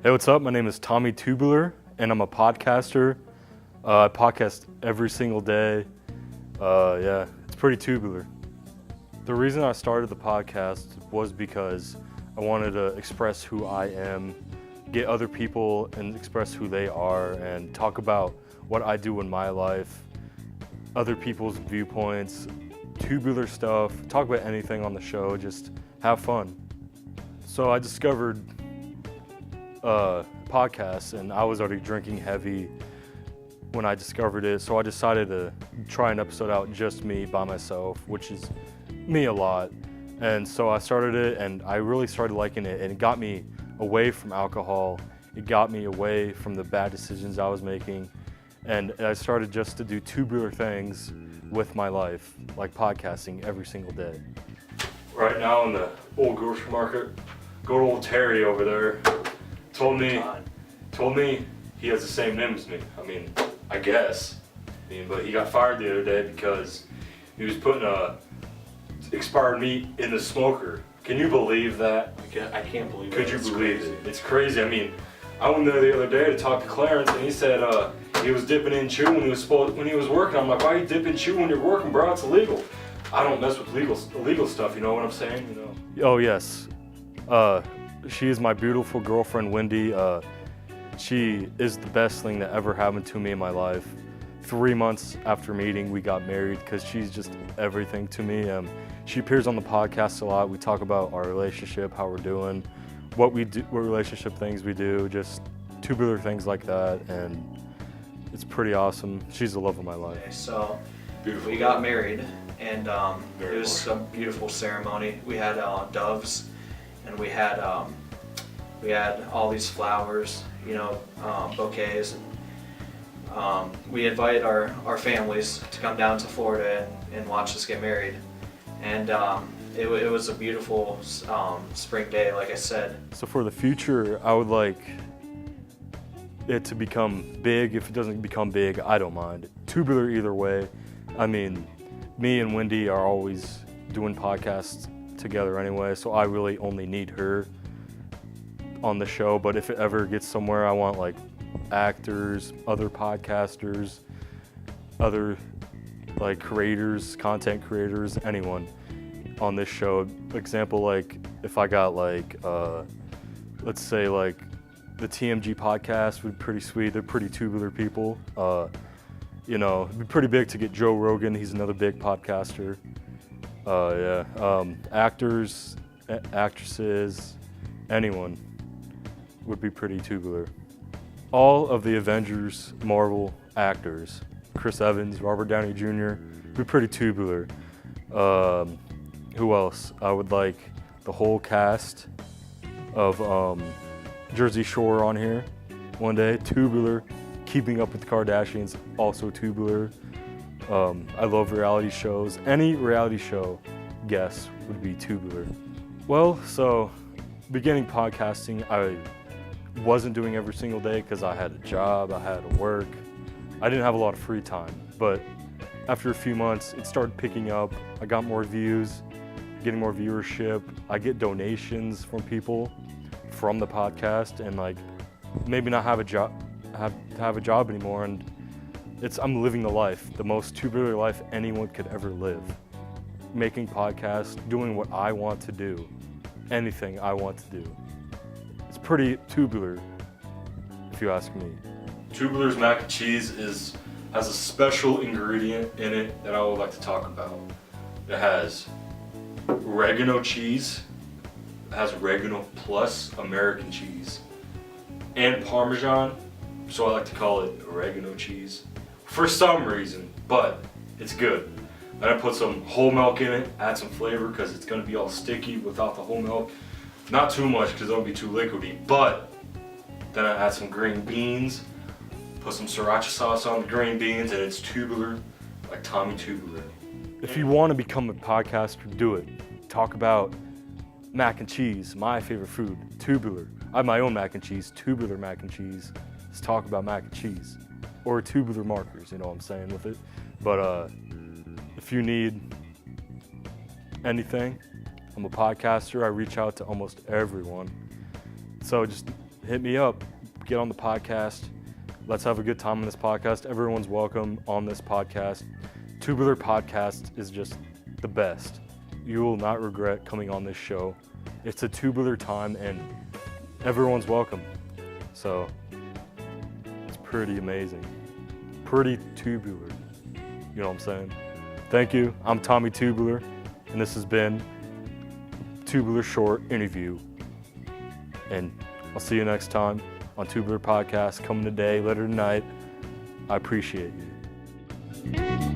Hey, what's up? My name is Tommy Tubular, and I'm a podcaster. I podcast every single day. Yeah, it's pretty tubular. The reason I started the podcast was because I wanted to express who I am, get other people and express who they are, and talk about what I do in my life, other people's viewpoints, tubular stuff, talk about anything on the show, just have fun. So I discovered podcasts, and I was already drinking heavy when I discovered it, so I decided to try an episode out just me by myself, which is me a lot. And so I started it, and I really started liking it, and it got me away from alcohol. It got me away from the bad decisions I was making, and I started just to do tubular things with my life, like podcasting every single day. Right now in the old grocery market, good old Terry over there told me he has the same name as me. I mean, I guess. But he got fired the other day because he was putting expired meat in the smoker. Can you believe that? I can't believe it. Could you believe it? It's crazy. I mean, I went there the other day to talk to Clarence, and he said he was dipping in chew when he was working. I'm like, why are you dipping chew when you're working, bro? It's illegal. I don't mess with illegal stuff. You know what I'm saying? You know. Oh yes. She is my beautiful girlfriend, Wendy. She is the best thing that ever happened to me in my life. 3 months after meeting, we got married because she's just everything to me. She appears on the podcast a lot. We talk about our relationship, how we're doing, what we do, what relationship things we do, just tubular things like that, and it's pretty awesome. She's the love of my life. Okay, so Beautiful. we got married, and Very it was a beautiful ceremony. We had doves, and we had all these flowers, bouquets, and we invited our families to come down to Florida and watch us get married. And it was a beautiful spring day, like I said. So for the future, I would like it to become big. If it doesn't become big, I don't mind. Tubular either way. I mean, me and Wendy are always doing podcasts together anyway, so I really only need her on the show. But if it ever gets somewhere, I want like actors, other podcasters, other like creators, content creators, anyone on this show. Example, like if I got like let's say like the TMG podcast would be pretty sweet. They're pretty tubular people. It'd be pretty big to get Joe Rogan. He's another big podcaster. Actors, actresses, anyone would be pretty tubular. All of the Avengers Marvel actors, Chris Evans, Robert Downey Jr., be pretty tubular. Who else? I would like the whole cast of Jersey Shore on here one day, tubular. Keeping Up with the Kardashians, also tubular. I love reality shows. Any reality show guest would be tubular. Well, so beginning podcasting, I wasn't doing every single day because I had a job, I had to work. I didn't have a lot of free time, but after a few months, it started picking up. I got more views, getting more viewership. I get donations from people from the podcast, and like maybe not have a job anymore, and I'm living the life, the most tubular life anyone could ever live. Making podcasts, doing what I want to do, anything I want to do. It's pretty tubular, if you ask me. Tubular's mac and cheese has a special ingredient in it that I would like to talk about. It has oregano cheese, it has oregano plus American cheese, and Parmesan, so I like to call it oregano cheese for some reason, but it's good. Then I put some whole milk in it, add some flavor because it's going to be all sticky without the whole milk. Not too much because it'll be too liquidy, but then I add some green beans, put some sriracha sauce on the green beans, and it's tubular, like Tommy Tubular. If you want to become a podcaster, do it. Talk about mac and cheese, my favorite food, tubular. I have my own mac and cheese, tubular mac and cheese. Let's talk about mac and cheese. Or tubular markers, you know what I'm saying with it. But if you need anything, I'm a podcaster. I reach out to almost everyone. So just hit me up. Get on the podcast. Let's have a good time on this podcast. Everyone's welcome on this podcast. Tubular Podcast is just the best. You will not regret coming on this show. It's a tubular time and everyone's welcome. So it's pretty amazing. Pretty tubular. You know what I'm saying? Thank you. I'm Tommy Tubular, and this has been Tubular Short Interview. And I'll see you next time on Tubular Podcast, coming today, later tonight. I appreciate you.